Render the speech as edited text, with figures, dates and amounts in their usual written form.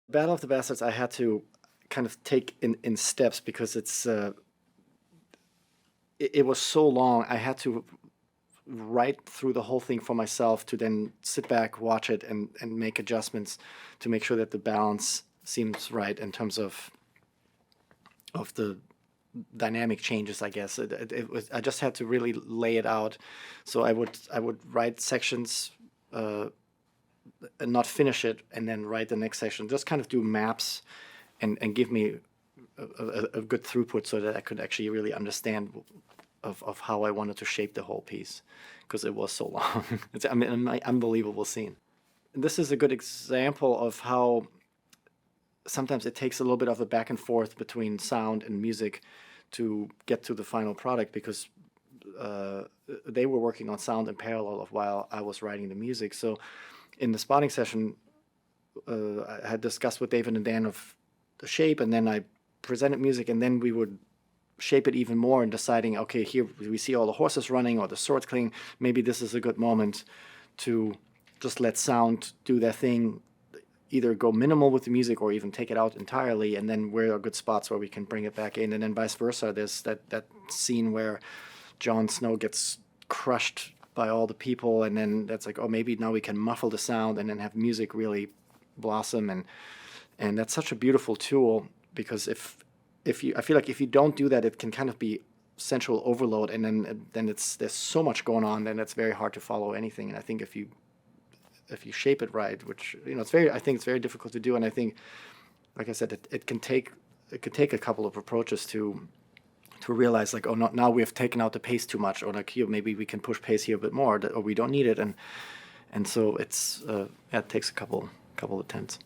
Battle of the Bastards I had to kind of take in steps because it was so long. I had to write through the whole thing for myself to then sit back, watch it, and make adjustments to make sure that the balance seems right in terms of the dynamic changes. I guess it was. I just had to really lay it out. So I would write sections. And not finish it and then write the next section. Just kind of do maps and give me a good throughput so that I could actually really understand of how I wanted to shape the whole piece because it was so long. It's an unbelievable scene. And this is a good example of how sometimes it takes a little bit of a back and forth between sound and music to get to the final product because they were working on sound in parallel of while I was writing the music. So in the spotting session, I had discussed with David and Dan of the shape, and then I presented music, and then we would shape it even more in deciding, okay, here we see all the horses running or the swords clicking. Maybe this is a good moment to just let sound do their thing, either go minimal with the music or even take it out entirely, and then where are good spots where we can bring it back in, and then vice versa. There's that scene where Jon Snow gets crushed by all the people, and then that's like, oh, maybe now we can muffle the sound and then have music really blossom, and that's such a beautiful tool because if you, I feel like if you don't do that, it can kind of be central overload, and then there's so much going on, then it's very hard to follow anything. And I think if you shape it right, which I think it's very difficult to do, and I think, like I said, it can take a couple of approaches to realize like, oh, not now we have taken out the pace too much, or like here maybe we can push pace here a bit more, or we don't need it, and so it takes a couple attempts.